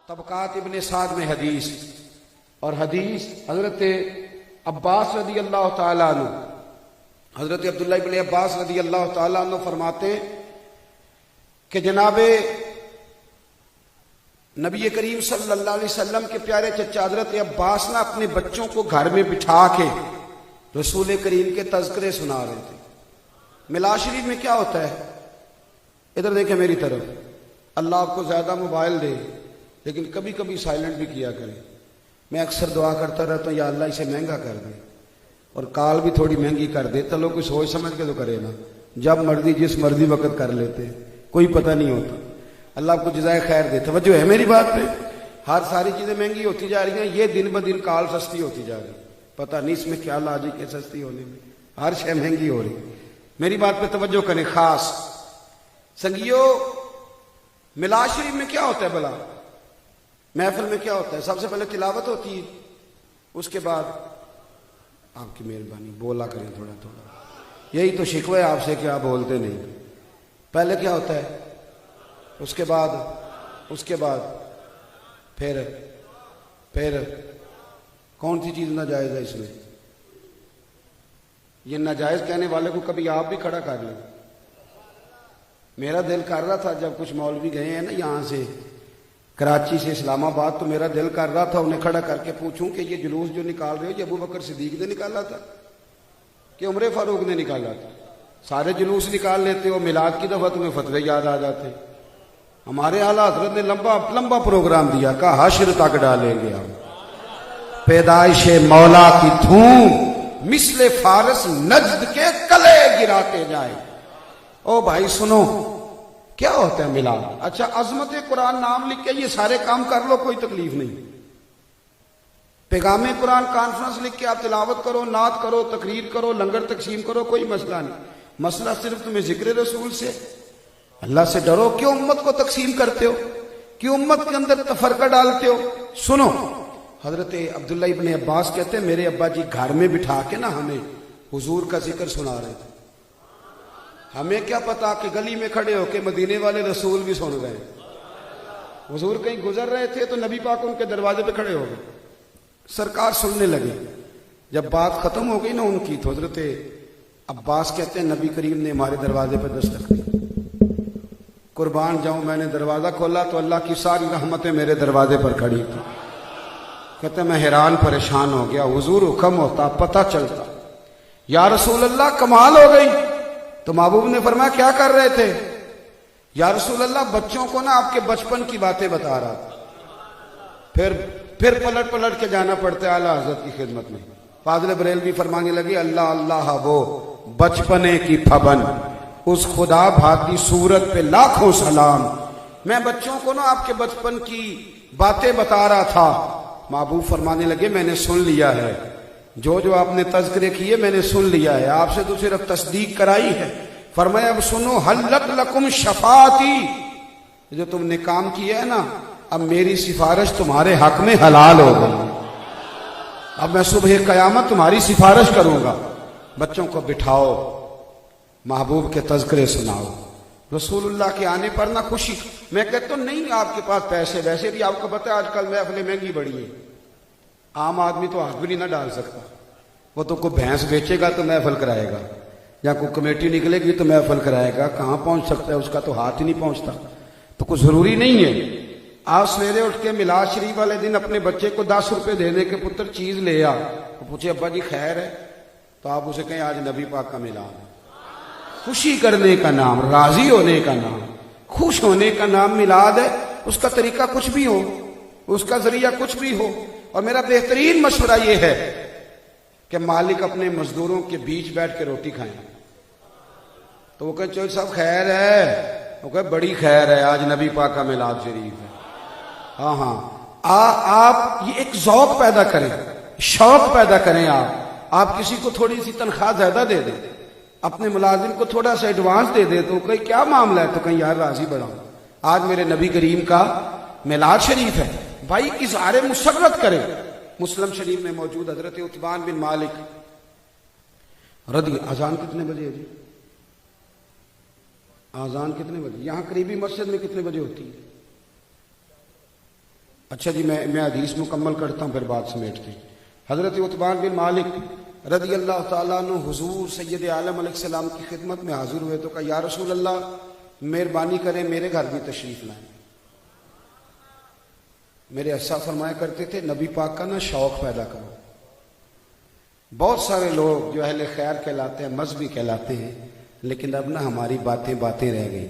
तबकात इब्ने साद में हदीस, और हदीस हजरत अब्बास रदी अल्लाह ताला अन्हु, हजरत अब्दुल्ला इब्ने अब्बास रदी अल्लाह ताला अन्हु फरमाते हैं कि जनाबे नबी करीम सल्लल्लाहु अलैहि वसल्लम के प्यारे चचा हजरत अब्बास ना अपने बच्चों को घर में बिठा के रसूल करीम के तज़किरे सुना रहे थे। मिलाद शरीफ में क्या होता है, इधर देखें मेरी तरफ, अल्लाह आपको ज्यादा मोबाइल दे लेकिन कभी कभी साइलेंट भी किया करे। मैं अक्सर दुआ करता रहता हूँ या अल्लाह इसे महंगा कर दे और काल भी थोड़ी महंगी कर दे। चलो कोई सोच समझ के तो करे ना, जब मर्जी जिस मर्जी वक्त कर लेते, कोई पता नहीं होता। अल्लाह आपको जज़ाए खैर दे। तवज्जो है मेरी बात पे? हर सारी चीजें महंगी होती जा रही हैं, ये दिन ब दिन काल सस्ती होती जा रही। पता नहीं इसमें क्या लॉजिक है सस्ती होने में, हर शय महंगी हो रही। मेरी बात पे तवज्जो करें खास संगियो। मिलाद शरीफ में क्या होता है भला? महफिल में क्या होता है? सबसे पहले तिलावत होती है, उसके बाद आपकी मेहरबानी बोला करें थोड़ा थोड़ा, यही तो शिकवा है आपसे कि आप बोलते नहीं। पहले क्या होता है, उसके बाद फिर कौन सी चीज नाजायज है इसमें? ये नाजायज कहने वाले को कभी आप भी खड़ा कर लें। मेरा दिल कर रहा था जब कुछ मौलवी गए हैं ना यहां से कराची से इस्लामाबाद, तो मेरा दिल कर रहा था उन्हें खड़ा करके पूछूं कि ये जुलूस जो निकाल रहे हो ये अबू बकर सिद्दीक ने निकाला था कि उमर फारूक ने निकाला था? सारे जुलूस निकाल लेते हो, मिलाद की दफा तुम्हें फतवे याद आ जाते। हमारे आला हजरत ने लंबा प्रोग्राम दिया, कहा हश्र तक डालेंगे हम पैदाइश मौला की धूम मिसले फारस नजद के कले गिराते जाए। ओ भाई सुनो, क्या होता है मिलाद? अच्छा, अजमत कुरान नाम लिख के ये सारे काम कर लो, कोई तकलीफ नहीं। पैगामे कुरान कॉन्फ्रेंस लिख के आप तिलावत करो, नात करो, तकरीर करो, लंगर तकसीम करो, कोई मसला नहीं। मसला सिर्फ तुम्हें जिक्र रसूल से, अल्लाह से डरो। क्यों उम्मत को तकसीम करते हो? क्यों उम्मत के अंदर तफरका डालते हो? सुनो, हजरत अब्दुल्ला इब्ने अब्बास कहते हैं मेरे अब्बा जी घर में बिठा के ना हमें हुजूर का जिक्र सुना रहे थे। हमें क्या पता कि गली में खड़े होके मदीने वाले रसूल भी सुन गए। हुजूर कहीं गुजर रहे थे तो नबी पाक उनके दरवाजे पे खड़े हो गए, सरकार सुनने लगे। जब बात खत्म हो गई ना उनकी, तो हजरत अब्बास कहते हैं नबी करीम ने हमारे दरवाजे पर दस्तक दी। कुर्बान जाऊं, मैंने दरवाजा खोला तो अल्लाह की सारी रहमतें मेरे दरवाजे पर खड़ी थी। कहते मैं हैरान परेशान हो गया, हुजूर हुक्म होता पता चलता। या रसूल अल्लाह कमाल हो गई। तो महबूब ने फरमाया क्या कर रहे थे? या रसूल अल्लाह बच्चों को ना आपके बचपन की बातें बता रहा था। फिर पलट के जाना पड़ता है आला हजरत की खिदमत में। फाजिल बरेलवी फरमाने लगे अल्लाह अल्लाह वो बचपने की फबन, उस खुदा भाती सूरत पे लाखों सलाम। मैं बच्चों को ना आपके बचपन की बातें बता रहा था। महबूब फरमाने लगे मैंने सुन लिया है, जो जो आपने तज़किरे किए मैंने सुन लिया है, आपसे तो सिर्फ तस्दीक कराई है। फरमाया अब सुनो, हल्लत लकुम शफाती, जो तुमने काम किया है ना, अब मेरी सिफारिश तुम्हारे हक में हलाल हो गई। अब मैं सुबह कयामत तुम्हारी सिफारिश करूंगा। बच्चों को बिठाओ, महबूब के तज़किरे सुनाओ। रसूलुल्लाह के आने पर ना खुशी। मैं कहता हूं नहीं आपके पास पैसे, वैसे भी आपको पता है आजकल महफिलें महंगी बड़ी है, आम आदमी तो हाथ भी नहीं ना डाल सकता। वो तो कोई भैंस बेचेगा तो महफिल कराएगा, या कोई कमेटी निकलेगी तो महफिल कराएगा, कहां पहुंच सकता है, उसका तो हाथ ही नहीं पहुंचता। तो कुछ जरूरी नहीं है। आप सवेरे उठ के मिलाद शरीफ वाले दिन अपने बच्चे को 10 रुपए देने के पुत्र चीज ले आ, तो पूछे अब्बा जी खैर है, तो आप उसे कहें आज नबी पाक का मिलाद है। खुशी करने का नाम, राजी होने का नाम, खुश होने का नाम मिलाद है। उसका तरीका कुछ भी हो, उसका जरिया कुछ भी हो। और मेरा बेहतरीन मशवरा यह है कि मालिक अपने मजदूरों के बीच बैठ के रोटी खाएं। तो वो कहे चौधरी साहब खैर है, वो कहे बड़ी खैर है, आज नबी पाक का मिलाद शरीफ है। हाँ, आप ये एक ज़ौक़ पैदा करें, शौक पैदा करें। आप किसी को थोड़ी सी तनख्वाह ज्यादा दे दें, अपने मुलाजिम को थोड़ा सा एडवांस दे दे, तो कहीं क्या मामला है, तो कहीं यार राजी बढ़ाओ, आज मेरे नबी करीम का मिलाद शरीफ है। भाई इज़हार मुसर्रत करें। मुस्लिम शरीफ में मौजूद हजरत उतबान बिन मालिक रदी, अजान कितने बजे है जी? अजान कितने बजे? यहां करीबी मस्जिद में कितने बजे होती है? अच्छा जी, मैं हदीस मुकम्मल करता हूँ, फिर बात समेटते हैं। हजरत उतबान बिन मालिक रज़ी अल्लाह ताला अन्हु हुजूर सैयद आलम अलैहिस्सलाम की खिदमत में हाजिर हुए तो कहा, या रसूल अल्लाह, मेहरबानी करें मेरे घर भी तशरीफ लाएं। मेरे अस्सा फरमाया करते थे, नबी पाक का ना शौक पैदा करो। बहुत सारे लोग जो अहले खैर कहलाते हैं, मजहबी कहलाते हैं, लेकिन अब ना हमारी बातें बातें रह गई।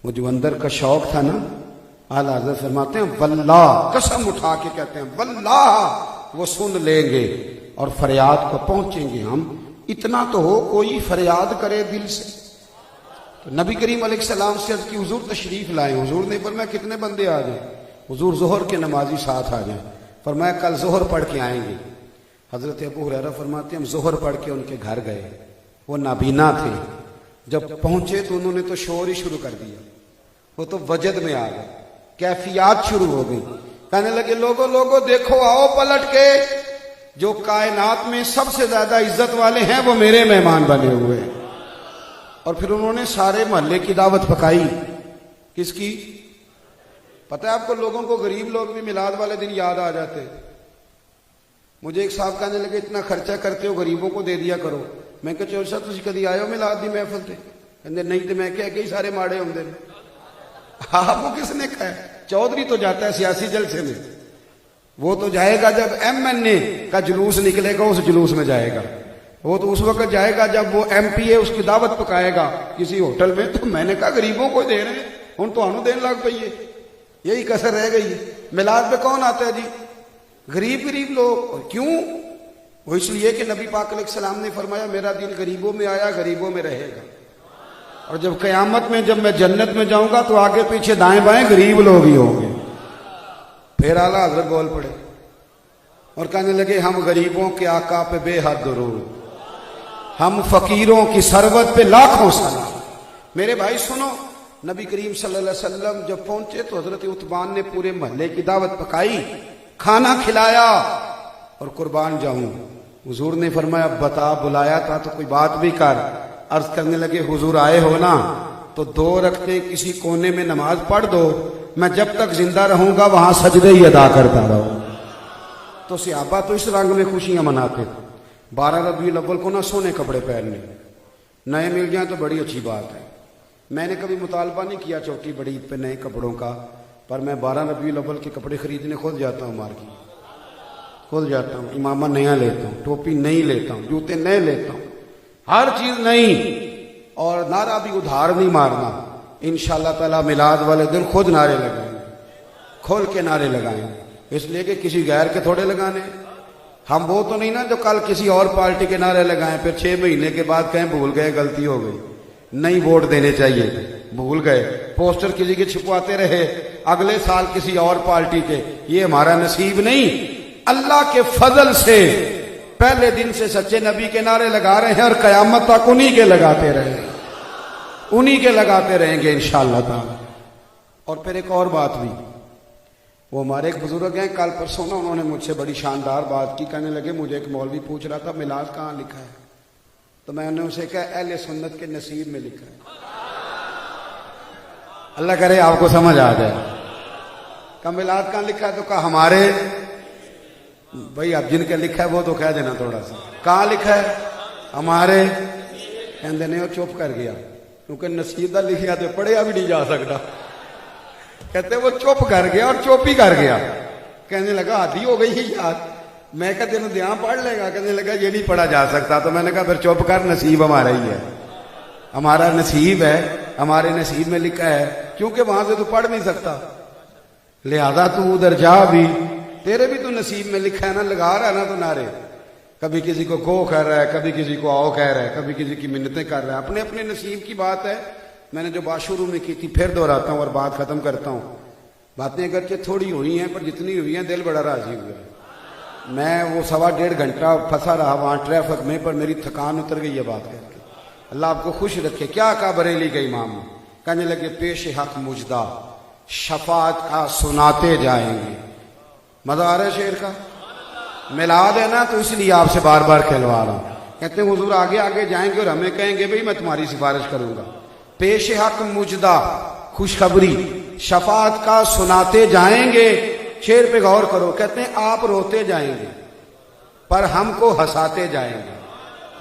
वो जो अंदर का शौक था ना, आला हज़रत फरमाते हैं वल्लाह, कसम उठा के कहते हैं वल्लाह वो सुन लेंगे और फरियाद को पहुंचेंगे हम। इतना तो हो कोई फरियाद करे दिल से। तो नबी करीम अलैहिस्सलाम से अर्ज़ की, हुजूर तशरीफ लाए। हुजूर ने फरमाया कितने बंदे आ जाए? हुजूर जोहर के नमाजी साथ आ जाए। फरमाया कल जोहर पढ़ के आएंगे। हजरत अबू हुरैरा फरमाते हम जोहर पढ़ के उनके घर गए। वो नाबीना थे। जब पहुंचे तो उन्होंने तो शोर ही शुरू कर दिया। वो तो वजद में आ गए, कैफियत शुरू हो गई। कहने लगे, लोगो लोगो देखो, आओ पलट के, जो कायनात में सबसे ज्यादा इज्जत वाले हैं वो मेरे मेहमान बने हुए हैं। और फिर उन्होंने सारे मोहल्ले की दावत पकाई। किसकी? पता है आपको, लोगों को गरीब लोग भी मिलाद वाले दिन याद आ जाते। मुझे एक साहब कहने लगे, इतना खर्चा करते हो, गरीबों को दे दिया करो। मैं कहा, चौर साहब तुम कभी आए हो मिलाद दी महफिल से? कहते नहीं। तो मैं क्या कई सारे माड़े होंगे। हाँ, वो किसने कहा? चौधरी तो जाता है सियासी जलसे में, वो तो जाएगा जब MNA का जुलूस निकलेगा, उस जुलूस में जाएगा। वो तो उस वक्त जाएगा जब वो MPA उसकी दावत पकाएगा किसी होटल में। तो मैंने कहा गरीबों को दे रहे हैं, हूं तो देने लग पई है। यही कसर रह गई है। मिलाद पे कौन आता है जी? गरीब गरीब लोग। और क्यों? वो इसलिए कि नबी पाक अलैहिस्सलाम ने फरमाया, मेरा दिन गरीबों में आया, गरीबों में रहेगा। और जब कयामत में, जब मैं जन्नत में जाऊंगा तो आगे पीछे दाएं बाएं गरीब लोग ही होंगे। फिर आला हज़रत बोल पड़े और कहने लगे, हम गरीबों के आका पे बेहद दुरूद, हम फकीरों की सरबत पे लाखों सलाम। मेरे भाई सुनो, नबी करीम सल्लल्लाहु अलैहि वसल्लम जब पहुंचे तो हजरत उतबान ने पूरे मोहल्ले की दावत पकाई, खाना खिलाया। और कुर्बान जाऊं, हुजूर ने फरमाया, बता बुलाया था तो कोई बात भी कर। अर्ज करने लगे, हुजूर आए हो ना, तो 2 रखते किसी कोने में नमाज पढ़ दो, मैं जब तक जिंदा रहूंगा वहां सजदे ही अदा करता रहूं। तो सहाबा तो इस रंग में खुशियां मनाते थे। 12 रबीउल अव्वल को ना सोने कपड़े पहनने, नए मिल जाए तो बड़ी अच्छी बात है। मैंने कभी मुतालबा नहीं किया चौटी बड़ी ईद पे नए कपड़ों का, पर मैं 12 रबीउल अव्वल के कपड़े खरीदने खुद जाता हूँ मार्केट, खुद जाता हूँ। इमामा नया लेता हूँ, टोपी नई लेता हूँ, जूते नए लेता हूँ, हर चीज नई। और नारा भी उधार नहीं मारना। इंशाअल्लाह ताला मिलाद वाले दिन खुद नारे लगाएंगे, खोल के नारे लगाएंगे, इसलिए कि किसी गैर के थोड़े लगाने। हम वो तो नहीं ना जो कल किसी और पार्टी के नारे लगाएं, फिर 6 महीने के बाद कहें भूल गए, गलती हो गई, नहीं वोट देने चाहिए, भूल गए। पोस्टर किसी के छुपवाते रहे, अगले साल किसी और पार्टी के। ये हमारा नसीब नहीं। अल्लाह के फजल से पहले दिन से सच्चे नबी के नारे लगा रहे हैं और कयामत तक उन्हीं के लगाते रहे, उन्हीं के लगाते रहेंगे इंशाअल्लाह ताला। और फिर एक और बात भी, वो हमारे एक बुजुर्ग हैं, कल परसों ना उन्होंने मुझसे बड़ी शानदार बात की। कहने लगे, मुझे एक मौलवी पूछ रहा था मिलाद कहाँ लिखा है? तो मैंने उसे कहा, अहले सुन्नत के नसीब में लिखा है। अल्लाह करे आपको समझ आ जाए। कहा मिलाद कहाँ लिखा है? तो कहा हमारे। भाई अब जिनके लिखा है वो तो कह देना थोड़ा सा, कहाँ लिखा है? हमारे। कहते नहीं, वो चुप कर गया, क्योंकि नसीब दा लिखा तो पढ़िया भी नहीं जा सकता। कहते वो चुप कर गया और चुप ही कर गया। कहने लगा आधी हो गई है यार। मैं कहते तेन ध्यान पढ़ लेगा? कहने लगा ये नहीं पढ़ा जा सकता। तो मैंने कहा फिर चुप कर, नसीब हमारा ही है, हमारा नसीब है, हमारे नसीब में लिखा है, क्योंकि वहां से तू पढ़ नहीं सकता, लिहाजा तू उधर जा भी, तेरे भी तो नसीब में लिखा है ना। लगा रहा है ना तो नारे, कभी किसी को गो कह रहा है, कभी किसी को आओ कह रहा है, कभी किसी की मिन्नतें कर रहा है। अपने अपने नसीब की बात है। मैंने जो बात शुरू में की थी फिर दोहराता हूं और बात खत्म करता हूं। बातें अगरचे थोड़ी हुई हैं, पर जितनी हुई हैं दिल बड़ा राजी हुआ। मैं वो 1.25 घंटा फंसा रहा वहां ट्रैफिक में, पर मेरी थकान उतर गई है बात करके। अल्लाह आपको खुश रखे। क्या कहा बरेली के इमाम? कहने लगे, पेश हक मुजदा शफात का सुनाते जाएंगे। मजा आ रहा है शेर का? मिलाद है ना, तो इसलिए आपसे बार बार कहलवा रहा हूं। कहते हैं हुजूर आगे आगे जाएंगे और हमें कहेंगे भाई मैं तुम्हारी सिफारिश करूंगा। पेश हक मुजदा खुशखबरी शफात का सुनाते जाएंगे, शेर पे गौर करो, कहते हैं आप रोते जाएंगे पर हमको हंसाते जाएंगे।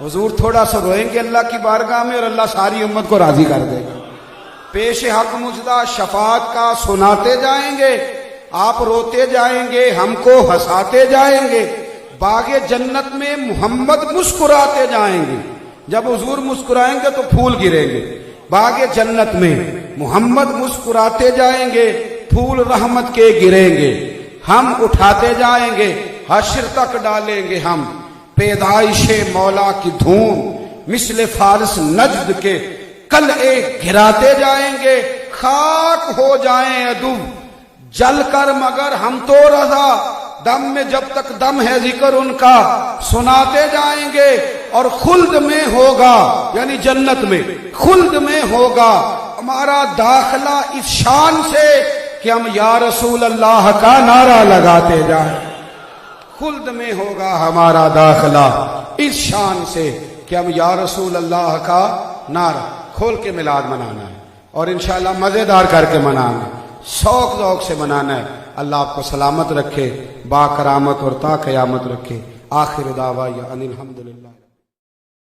हुजूर थोड़ा सा रोएंगे अल्लाह की बारगाह में और अल्लाह सारी उम्मत को राजी कर देगा। पेश हक मुजदा शफात का सुनाते जाएंगे, आप रोते जाएंगे, हमको हंसाते जाएंगे। बागे जन्नत में मोहम्मद मुस्कुराते जाएंगे, जब हुजूर मुस्कुराएंगे तो फूल गिरेंगे। बागे जन्नत में मोहम्मद मुस्कुराते जाएंगे, फूल रहमत के गिरेंगे। हम उठाते जाएंगे, हश्र तक डालेंगे हम पैदाइशे मौला की धूम। मिसले फारिस नजद के कल एक गिराते जाएंगे, खाक हो जाएं अदू जल कर मगर हम तो रजा। दम में जब तक दम है जिक्र उनका सुनाते जाएंगे। और खुल्द में होगा, यानी जन्नत में खुल्द में होगा हमारा दाखिला इस शान से कि हम या रसूल अल्लाह का नारा लगाते जाएं। खुल्द में होगा हमारा दाखिला इस शान से कि हम या रसूल अल्लाह का नारा। खोल के मिलाद मनाना है और इंशाअल्लाह मजेदार करके मनाना है, शौक ज़ौक से मनाना है। अल्लाह आपको सलामत रखे, बाकरामत और ता क़यामत रखे। आखिर दावा या अनिल हम्दुलिल्लाह।